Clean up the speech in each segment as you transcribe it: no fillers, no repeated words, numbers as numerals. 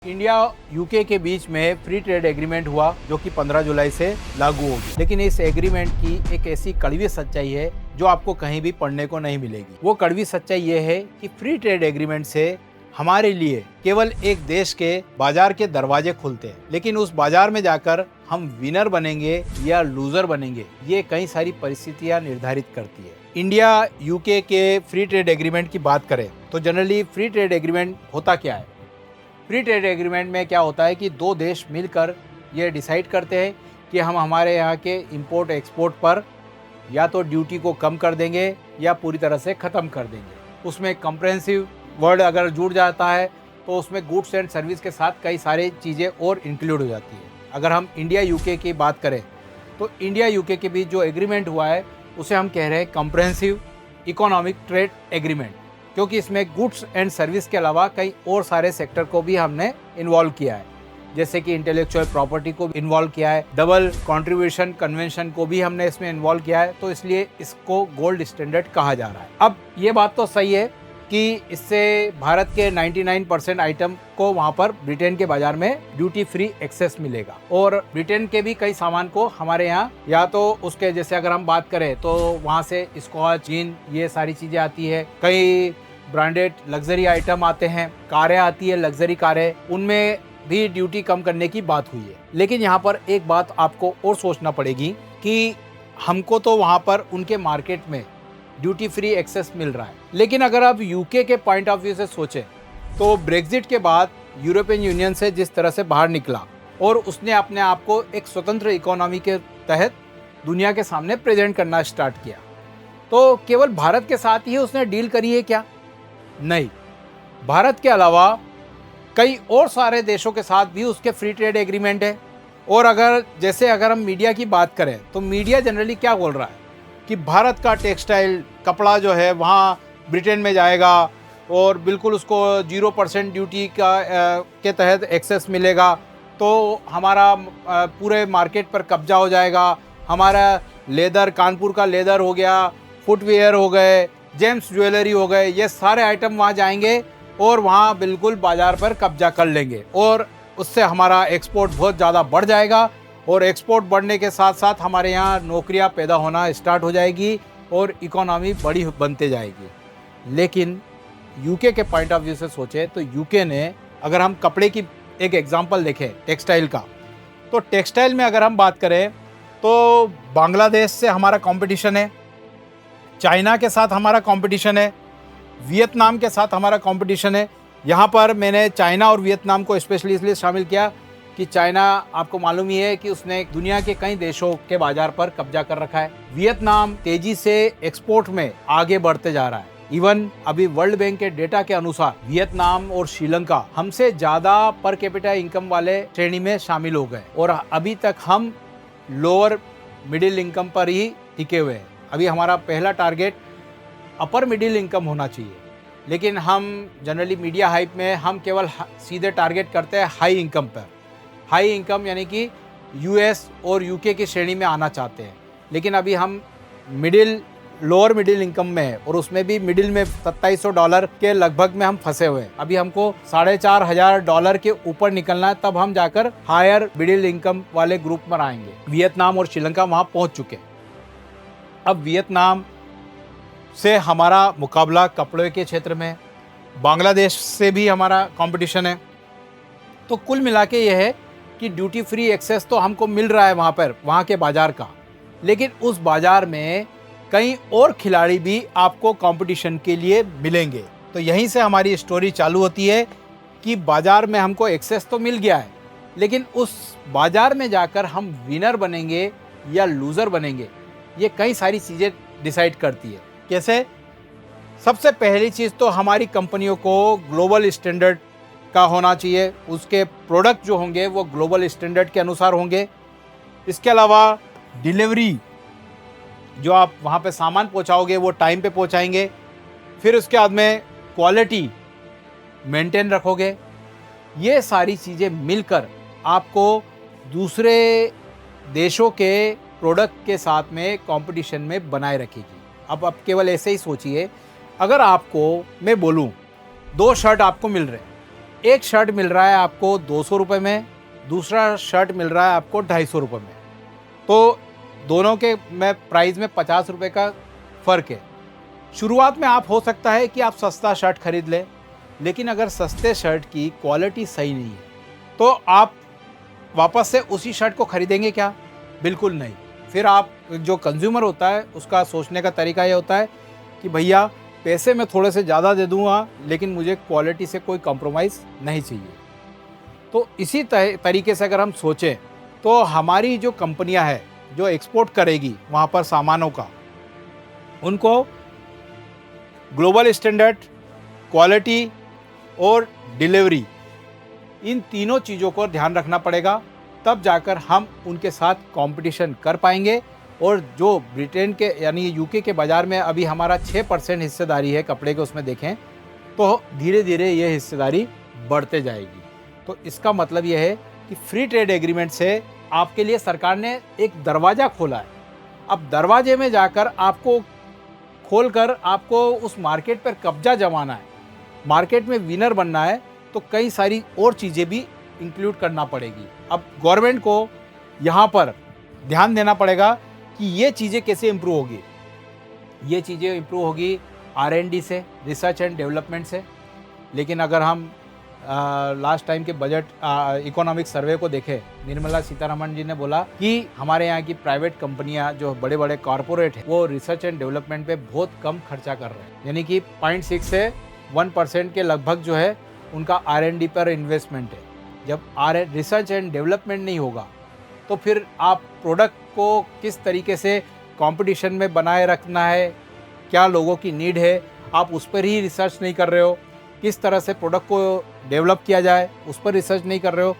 India UK के बीच में free trade agreement हुआ जो कि 15 जुलाई से लागू होगी। लेकिन इस एग्रीमेंट की एक ऐसी कड़वी सच्चाई है जो आपको कहीं भी पढ़ने को नहीं मिलेगी। वो कड़वी सच्चाई ये है कि फ्री ट्रेड एग्रीमेंट से हमारे लिए केवल एक देश के बाजार के दरवाजे खुलते हैं, लेकिन उस बाजार में जाकर हम विनर बनेंगे या लूजर बनेंगे ये कई सारी परिस्थितियां निर्धारित करती है। इंडिया यूके के फ्री ट्रेड एग्रीमेंट की बात करें तो जनरली फ्री ट्रेड एग्रीमेंट होता क्या है? फ्री ट्रेड एग्रीमेंट में क्या होता है कि दो देश मिलकर ये डिसाइड करते हैं कि हम हमारे यहाँ के इंपोर्ट एक्सपोर्ट पर या तो ड्यूटी को कम कर देंगे या पूरी तरह से ख़त्म कर देंगे। उसमें कंप्रहेंसिव वर्ड अगर जुड़ जाता है तो उसमें गुड्स एंड सर्विस के साथ कई सारी चीज़ें और इंक्लूड हो जाती है। अगर हम इंडिया यूके की बात करें तो इंडिया यूके के बीच जो एग्रीमेंट हुआ है उसे हम कह रहे हैं कंप्रहेंसिव इकोनॉमिक ट्रेड एग्रीमेंट, क्योंकि इसमें गुड्स एंड सर्विस के अलावा कई और सारे सेक्टर को भी हमने इन्वॉल्व किया है, जैसे कि इंटेलेक्चुअल प्रॉपर्टी को इन्वॉल्व किया है, डबल कंट्रीब्यूशन कन्वेंशन को भी हमने इसमें इन्वॉल्व किया है, तो इसलिए इसको गोल्ड स्टैंडर्ड कहा जा रहा है। अब ये बात तो सही है कि इससे भारत के 99% आइटम को वहाँ पर ब्रिटेन के बाजार में ड्यूटी फ्री एक्सेस मिलेगा और ब्रिटेन के भी कई सामान को हमारे यहाँ या तो उसके जैसे अगर हम बात करें तो वहाँ से स्कॉच जीन ये सारी चीज़ें आती है, कई ब्रांडेड लग्जरी आइटम आते हैं, कारें आती है लग्जरी कारें, उनमें भी ड्यूटी कम करने की बात हुई है। लेकिन यहाँ पर एक बात आपको और सोचना पड़ेगी कि हमको तो वहाँ पर उनके मार्केट में ड्यूटी फ्री एक्सेस मिल रहा है, लेकिन अगर आप यूके के पॉइंट ऑफ व्यू से सोचें तो ब्रेक्जिट के बाद यूरोपियन यूनियन से जिस तरह से बाहर निकला और उसने अपने आप को एक स्वतंत्र इकोनॉमी के तहत दुनिया के सामने प्रेजेंट करना स्टार्ट किया, तो केवल भारत के साथ ही उसने डील करी है क्या? नहीं, भारत के अलावा कई और सारे देशों के साथ भी उसके फ्री ट्रेड एग्रीमेंट है। और अगर हम मीडिया की बात करें तो मीडिया जनरली क्या बोल रहा है कि भारत का टेक्सटाइल कपड़ा जो है वहाँ ब्रिटेन में जाएगा और बिल्कुल उसको 0% ड्यूटी के तहत एक्सेस मिलेगा, तो हमारा पूरे मार्केट पर कब्जा हो जाएगा। हमारा लेदर, कानपुर का लेदर हो गया, फुटवेयर हो गए, जेम्स ज्वेलरी हो गए, ये सारे आइटम वहाँ जाएंगे और वहाँ बिल्कुल बाज़ार पर कब्जा कर लेंगे और उससे हमारा एक्सपोर्ट बहुत ज़्यादा बढ़ जाएगा और एक्सपोर्ट बढ़ने के साथ साथ हमारे यहाँ नौकरियाँ पैदा होना स्टार्ट हो जाएगी और इकोनॉमी बड़ी बनते जाएगी। लेकिन यूके के पॉइंट ऑफ व्यू से सोचें तो यूके ने, अगर हम कपड़े की एक एग्जांपल देखें टेक्सटाइल का, तो टेक्सटाइल में अगर हम बात करें तो बांग्लादेश से हमारा कंपटीशन है, चाइना के साथ हमारा कंपटीशन है, वियतनाम के साथ हमारा कंपटीशन है। यहाँ पर मैंने चाइना और वियतनाम को स्पेशली इसलिए शामिल किया कि चाइना आपको मालूम ही है कि उसने दुनिया के कई देशों के बाजार पर कब्जा कर रखा है। वियतनाम तेजी से एक्सपोर्ट में आगे बढ़ते जा रहा है। इवन अभी वर्ल्ड बैंक के डेटा के अनुसार वियतनाम और श्रीलंका हमसे ज़्यादा पर कैपिटा इनकम वाले श्रेणी में शामिल हो गए और अभी तक हम लोअर मिडिल इनकम पर ही टिके हुए हैं। अभी हमारा पहला टारगेट अपर मिडिल इनकम होना चाहिए, लेकिन हम जनरली मीडिया हाइप में हम केवल सीधे टारगेट करते हैं हाई इनकम पर। हाई इनकम यानी कि यूएस और यूके की श्रेणी में आना चाहते हैं, लेकिन अभी हम लोअर मिडिल इनकम में है और उसमें भी मिडिल में $2700 के लगभग में हम फंसे हुए हैं। अभी हमको $4500 के ऊपर निकलना है, तब हम जाकर हायर मिडिल इनकम वाले ग्रुप में आएंगे। वियतनाम और श्रीलंका वहाँ पहुँच चुके हैं। अब वियतनाम से हमारा मुकाबला कपड़े के क्षेत्र में, बांग्लादेश से भी हमारा कंपटीशन है। तो कुल मिला के यह है कि ड्यूटी फ्री एक्सेस तो हमको मिल रहा है वहाँ पर, वहाँ के बाज़ार का, लेकिन उस बाज़ार में कई और खिलाड़ी भी आपको कंपटीशन के लिए मिलेंगे। तो यहीं से हमारी स्टोरी चालू होती है कि बाज़ार में हमको एक्सेस तो मिल गया है, लेकिन उस बाज़ार में जाकर हम विनर बनेंगे या लूज़र बनेंगे ये कई सारी चीज़ें डिसाइड करती है। कैसे? सबसे पहली चीज़ तो हमारी कंपनियों को ग्लोबल स्टैंडर्ड का होना चाहिए, उसके प्रोडक्ट जो होंगे वो ग्लोबल स्टैंडर्ड के अनुसार होंगे। इसके अलावा डिलीवरी, जो आप वहाँ पे सामान पहुँचाओगे वो टाइम पे पहुँचाएंगे। फिर उसके बाद में क्वालिटी मेंटेन रखोगे। ये सारी चीज़ें मिलकर आपको दूसरे देशों के प्रोडक्ट के साथ में कंपटीशन में बनाए रखेगी। अब आप केवल ऐसे ही सोचिए, अगर आपको मैं बोलूँ 2 शर्ट आपको मिल रहे हैं एक शर्ट मिल रहा है आपको 200 रुपये में, दूसरा शर्ट मिल रहा है आपको 250 रुपये में, तो दोनों के में प्राइस में 50 रुपये का फ़र्क है। शुरुआत में आप हो सकता है कि आप सस्ता शर्ट खरीद लें, लेकिन अगर सस्ते शर्ट की क्वालिटी सही नहीं है तो आप वापस से उसी शर्ट को खरीदेंगे क्या? बिल्कुल नहीं। फिर आप जो कंज्यूमर होता है उसका सोचने का तरीका ये होता है कि भैया पैसे मैं थोड़े से ज़्यादा दे दूँगा, लेकिन मुझे क्वालिटी से कोई कॉम्प्रोमाइज़ नहीं चाहिए। तो इसी तरीके से अगर हम सोचें तो हमारी जो कंपनियां हैं जो एक्सपोर्ट करेगी वहाँ पर सामानों का, उनको ग्लोबल स्टैंडर्ड, क्वालिटी और डिलीवरी, इन तीनों चीज़ों को ध्यान रखना पड़ेगा, तब जाकर हम उनके साथ कंपटीशन कर पाएंगे। और जो ब्रिटेन के यानी यूके के बाज़ार में अभी हमारा 6% हिस्सेदारी है कपड़े के, उसमें देखें तो धीरे धीरे ये हिस्सेदारी बढ़ते जाएगी। तो इसका मतलब ये है कि फ्री ट्रेड एग्रीमेंट से आपके लिए सरकार ने एक दरवाज़ा खोला है। अब दरवाजे में जाकर आपको खोलकर आपको उस मार्केट पर कब्जा जमाना है, मार्केट में विनर बनना है, तो कई सारी और चीज़ें भी इंक्लूड करना पड़ेगी। अब गवर्नमेंट को यहाँ पर ध्यान देना पड़ेगा कि ये चीज़ें कैसे इम्प्रूव होगी। ये चीज़ें इम्प्रूव होगी R&D से, रिसर्च एंड डेवलपमेंट से। लेकिन अगर हम लास्ट टाइम के बजट इकोनॉमिक सर्वे को देखें, निर्मला सीतारमण जी ने बोला कि हमारे यहाँ की प्राइवेट कंपनियाँ जो बड़े बड़े कॉरपोरेट हैं वो रिसर्च एंड डेवलपमेंट पे बहुत कम खर्चा कर रहे हैं, यानी कि 0.6 से 1% के लगभग जो है उनका R&D पर इन्वेस्टमेंट है। जब रिसर्च एंड डेवलपमेंट नहीं होगा तो फिर आप प्रोडक्ट को किस तरीके से कंपटीशन में बनाए रखना है, क्या लोगों की नीड है, आप उस पर ही रिसर्च नहीं कर रहे हो, किस तरह से प्रोडक्ट को डेवलप किया जाए उस पर रिसर्च नहीं कर रहे हो,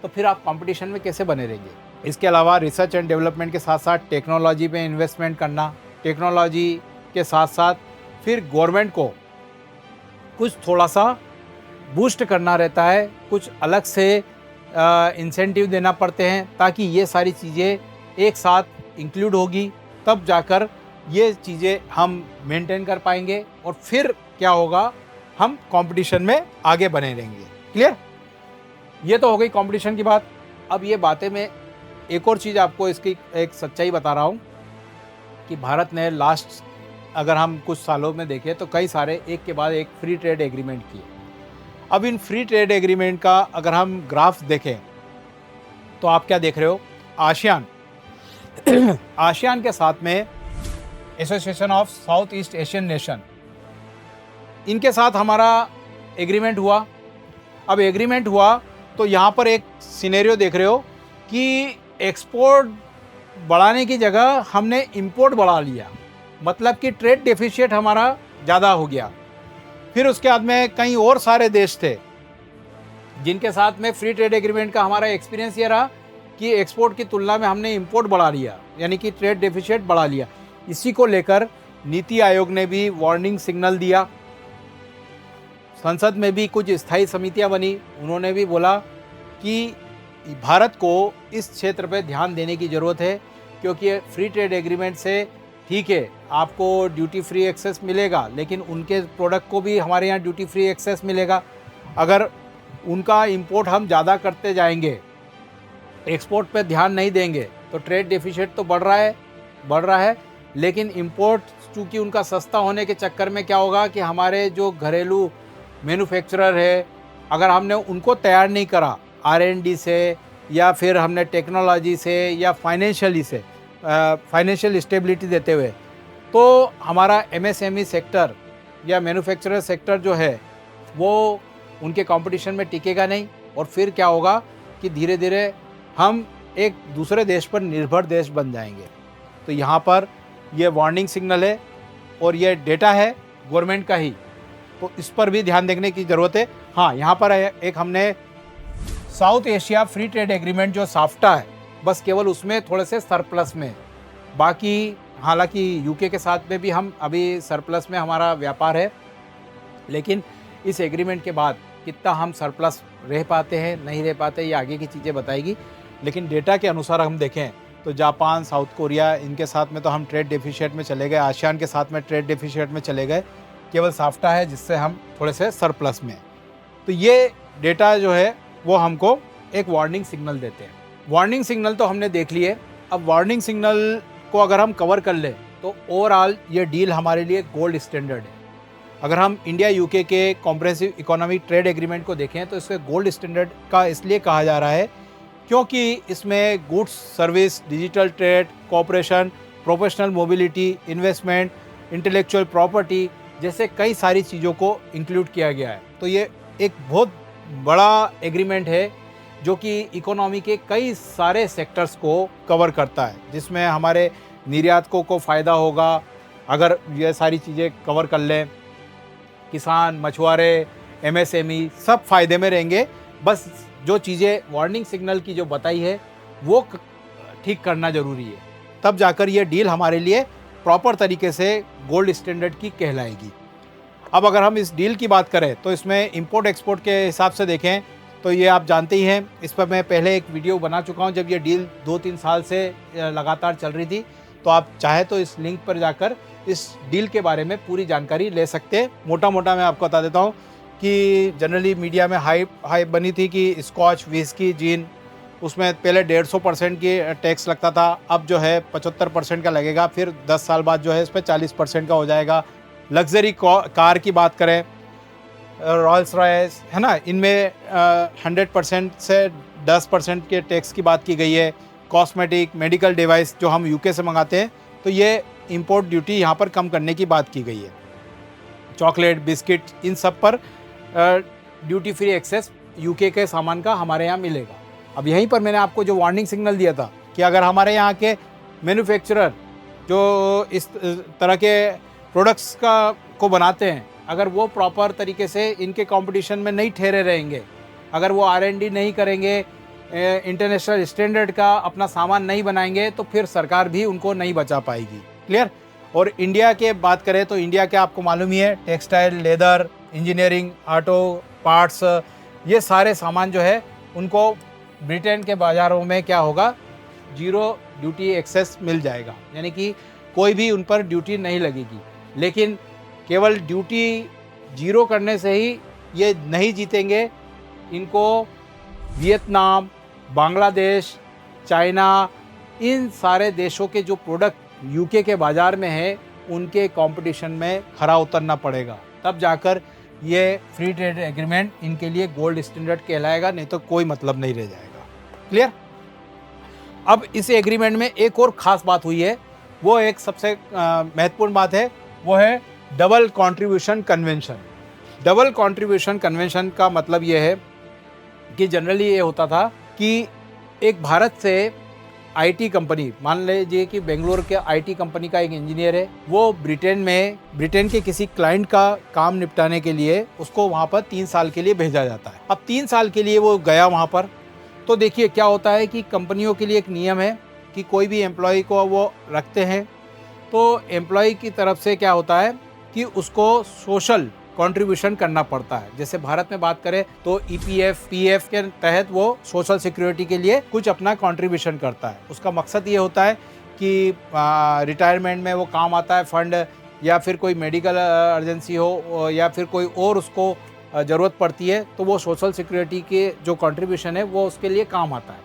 तो फिर आप कंपटीशन में कैसे बने रहेंगे। इसके अलावा रिसर्च एंड डेवलपमेंट के साथ साथ टेक्नोलॉजी पे इन्वेस्टमेंट करना, टेक्नोलॉजी के साथ साथ फिर गवर्नमेंट को कुछ थोड़ा सा बूस्ट करना रहता है, कुछ अलग से इंसेंटिव देना पड़ते हैं, ताकि ये सारी चीज़ें एक साथ इंक्लूड होगी, तब जाकर ये चीज़ें हम मेंटेन कर पाएंगे और फिर क्या होगा, हम कंपटीशन में आगे बने रहेंगे। क्लियर? ये तो हो गई कंपटीशन की बात। अब ये बातें में एक और चीज़ आपको इसकी एक सच्चाई बता रहा हूँ कि भारत ने लास्ट अगर हम कुछ सालों में देखें तो कई सारे एक के बाद एक फ्री ट्रेड एग्रीमेंट किए। अब इन फ्री ट्रेड एग्रीमेंट का अगर हम ग्राफ देखें तो आप क्या देख रहे हो, आसियान आसियान के साथ में association of south east Asian nation, इनके साथ हमारा एग्रीमेंट हुआ। अब एग्रीमेंट हुआ तो यहाँ पर एक सिनेरियो देख रहे हो कि एक्सपोर्ट बढ़ाने की जगह हमने इंपोर्ट बढ़ा लिया, मतलब कि ट्रेड डेफिशिएट हमारा ज़्यादा हो गया। फिर उसके बाद में कई और सारे देश थे जिनके साथ में फ्री ट्रेड एग्रीमेंट का हमारा एक्सपीरियंस ये रहा कि एक्सपोर्ट की तुलना में हमने इंपोर्ट बढ़ा लिया, यानी कि ट्रेड डेफिशिएट बढ़ा लिया। इसी को लेकर नीति आयोग ने भी वार्निंग सिग्नल दिया, संसद में भी कुछ स्थायी समितियां बनी, उन्होंने भी बोला कि भारत को इस क्षेत्र पर ध्यान देने की ज़रूरत है, क्योंकि फ्री ट्रेड एग्रीमेंट से ठीक है आपको ड्यूटी फ्री एक्सेस मिलेगा, लेकिन उनके प्रोडक्ट को भी हमारे यहाँ ड्यूटी फ्री एक्सेस मिलेगा। अगर उनका इंपोर्ट हम ज़्यादा करते जाएंगे, एक्सपोर्ट पे ध्यान नहीं देंगे, तो ट्रेड डेफिशिएट तो बढ़ रहा है, लेकिन इंपोर्ट चूँकि उनका सस्ता होने के चक्कर में क्या होगा कि हमारे जो घरेलू मैन्युफैक्चरर है, अगर हमने उनको तैयार नहीं करा R&D से या फिर हमने टेक्नोलॉजी से या फाइनेंशियल स्टेबिलिटी देते हुए, तो हमारा MSME सेक्टर या मैन्युफैक्चरर सेक्टर जो है वो उनके कंपटीशन में टिकेगा नहीं, और फिर क्या होगा कि धीरे धीरे हम एक दूसरे देश पर निर्भर देश बन जाएंगे। तो यहाँ पर ये वार्निंग सिग्नल है और ये डेटा है गवर्नमेंट का ही, तो इस पर भी ध्यान देने की ज़रूरत है। हाँ, यहाँ पर एक हमने south Asia free trade agreement जो साफ्टा है, बस केवल उसमें थोड़े से सरप्लस में, बाकी हालांकि यूके के साथ में भी हम अभी सरप्लस में हमारा व्यापार है, लेकिन इस एग्रीमेंट के बाद कितना हम सरप्लस रह पाते हैं नहीं रह पाते ये आगे की चीज़ें बताएगी। लेकिन डेटा के अनुसार हम देखें तो जापान, साउथ कोरिया, इनके साथ में तो हम ट्रेड डेफिशिएट में चले गए, आसियान के साथ में ट्रेड डेफिशिएट में चले गए, केवल साफ्टा है जिससे हम थोड़े से सरप्लस में। तो ये डेटा जो है वो हमको एक वार्निंग सिग्नल देते हैं। वार्निंग सिग्नल तो हमने देख लिए, अब वार्निंग सिग्नल को अगर हम कवर कर लें तो ओवरऑल ये डील हमारे लिए गोल्ड स्टैंडर्ड है। अगर हम इंडिया यूके के कॉम्प्रिहेंसिव इकोनॉमिक ट्रेड एग्रीमेंट को देखें तो इसे गोल्ड स्टैंडर्ड का इसलिए कहा जा रहा है क्योंकि इसमें goods, service, digital trade, cooperation, professional mobility, investment, intellectual property जैसे कई सारी चीज़ों को इंक्लूड किया गया है। तो ये एक बहुत बड़ा एग्रीमेंट है जो कि इकोनॉमी के कई सारे सेक्टर्स को कवर करता है, जिसमें हमारे निर्यातकों को फ़ायदा होगा अगर ये सारी चीज़ें कवर कर लें। किसान, मछुआरे, एमएसएमई सब फ़ायदे में रहेंगे। बस जो चीज़ें वार्निंग सिग्नल की जो बताई है वो ठीक करना ज़रूरी है, तब जाकर ये डील हमारे लिए प्रॉपर तरीके से गोल्ड स्टैंडर्ड की कहलाएगी। अब अगर हम इस डील की बात करें तो इसमें इंपोर्ट एक्सपोर्ट के हिसाब से देखें तो ये आप जानते ही हैं, इस पर मैं पहले एक वीडियो बना चुका हूँ जब ये डील 2-3 साल से लगातार चल रही थी। तो आप चाहे तो इस लिंक पर जाकर इस डील के बारे में पूरी जानकारी ले सकते हैं। मोटा मोटा मैं आपको बता देता हूँ कि जनरली मीडिया में हाइप बनी थी कि स्कॉच, विस्की, जीन, उसमें पहले 150% की टैक्स लगता था, अब जो है 75% का लगेगा, फिर 10 साल बाद जो है इस पर 40% का हो जाएगा। लग्जरी कार की बात करें, रॉल्स रॉयस है ना, इनमें 100% से 10% के टैक्स की बात की गई है। कॉस्मेटिक, मेडिकल डिवाइस जो हम यूके से मंगाते हैं तो ये इंपोर्ट ड्यूटी यहाँ पर कम करने की बात की गई है। चॉकलेट, बिस्किट, इन सब पर ड्यूटी फ्री एक्सेस यूके के सामान का हमारे यहाँ मिलेगा। अब यहीं पर मैंने आपको जो वार्निंग सिग्नल दिया था कि अगर हमारे यहाँ के मैन्युफैक्चरर जो इस तरह के प्रोडक्ट्स को बनाते हैं, अगर वो प्रॉपर तरीके से इनके कंपटीशन में नहीं ठहरे रहेंगे, अगर वो R&D नहीं करेंगे, इंटरनेशनल स्टैंडर्ड का अपना सामान नहीं बनाएंगे, तो फिर सरकार भी उनको नहीं बचा पाएगी। क्लियर। और इंडिया के बात करें तो इंडिया के आपको मालूम ही है, textile, leather, engineering, auto parts, ये सारे सामान जो है उनको ब्रिटेन के बाज़ारों में क्या होगा, जीरो ड्यूटी एक्सेस मिल जाएगा, यानी कि कोई भी उन पर ड्यूटी नहीं लगेगी। लेकिन केवल ड्यूटी जीरो करने से ही ये नहीं जीतेंगे, इनको वियतनाम, बांग्लादेश, चाइना, इन सारे देशों के जो प्रोडक्ट यूके के बाज़ार में है उनके कंपटीशन में खरा उतरना पड़ेगा, तब जाकर ये फ्री ट्रेड एग्रीमेंट इनके लिए गोल्ड स्टैंडर्ड कहलाएगा, नहीं तो कोई मतलब नहीं रह जाएगा। क्लियर। अब इस एग्रीमेंट में एक और ख़ास बात हुई है, वो एक सबसे महत्वपूर्ण बात है, वो है double contribution convention. Double contribution convention का मतलब ये है कि जनरली ये होता था कि एक भारत से आईटी कंपनी, मान लीजिए कि बेंगलोर के आईटी कंपनी का एक इंजीनियर है, वो ब्रिटेन के किसी क्लाइंट का काम निपटाने के लिए उसको वहाँ पर 3 साल के लिए भेजा जाता है। अब 3 साल के लिए वो गया वहाँ पर, तो देखिए क्या होता है कि कंपनियों के लिए एक नियम है कि कोई भी एम्प्लॉय को वो रखते हैं तो एम्प्लॉय की तरफ से क्या होता है कि उसको सोशल कंट्रीब्यूशन करना पड़ता है। जैसे भारत में बात करें तो ईपीएफ, पीएफ के तहत वो सोशल सिक्योरिटी के लिए कुछ अपना कंट्रीब्यूशन करता है। उसका मकसद ये होता है कि रिटायरमेंट में वो काम आता है फंड, या फिर कोई मेडिकल अर्जेंसी हो, या फिर कोई और उसको ज़रूरत पड़ती है, तो वो सोशल सिक्योरिटी के जो कंट्रीब्यूशन है वो उसके लिए काम आता है।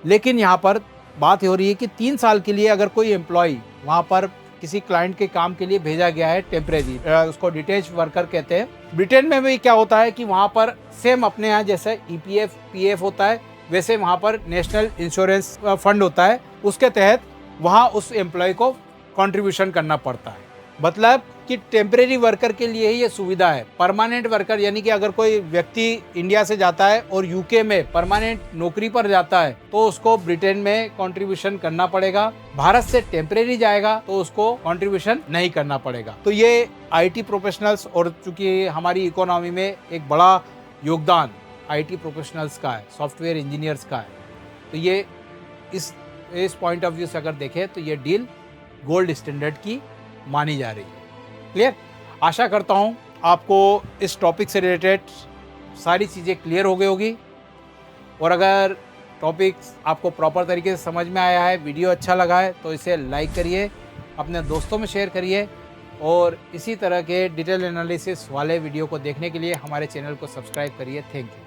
लेकिन यहाँ पर बात हो रही है कि 3 साल के लिए अगर कोई एम्प्लॉय वहाँ पर किसी क्लाइंट के काम के लिए भेजा गया है, टेम्परेरी, उसको डिटेच वर्कर कहते हैं। ब्रिटेन में भी क्या होता है कि वहाँ पर सेम अपने यहाँ जैसे ईपीएफ, पीएफ होता है, वैसे वहाँ पर नेशनल इंश्योरेंस फंड होता है, उसके तहत वहाँ उस एम्प्लॉय को कंट्रीब्यूशन करना पड़ता है। मतलब कि टेम्परेरी वर्कर के लिए ही ये सुविधा है। परमानेंट वर्कर यानी कि अगर कोई व्यक्ति इंडिया से जाता है और यूके में परमानेंट नौकरी पर जाता है तो उसको ब्रिटेन में कंट्रीब्यूशन करना पड़ेगा। भारत से टेम्परेरी जाएगा तो उसको कंट्रीब्यूशन नहीं करना पड़ेगा। तो ये आईटी प्रोफेशनल्स, और चूंकि हमारी इकोनॉमी में एक बड़ा योगदान आईटी प्रोफेशनल्स का है, सॉफ्टवेयर इंजीनियर्स का है, तो ये इस पॉइंट ऑफ व्यू से अगर देखें तो ये डील गोल्ड स्टैंडर्ड की मानी जा रही है। क्लियर। आशा करता हूँ आपको इस टॉपिक से रिलेटेड सारी चीज़ें क्लियर हो गई होगी, और अगर टॉपिक आपको प्रॉपर तरीके से समझ में आया है, वीडियो अच्छा लगा है, तो इसे लाइक करिए, अपने दोस्तों में शेयर करिए, और इसी तरह के डिटेल एनालिसिस वाले वीडियो को देखने के लिए हमारे चैनल को सब्सक्राइब करिए। Thank you.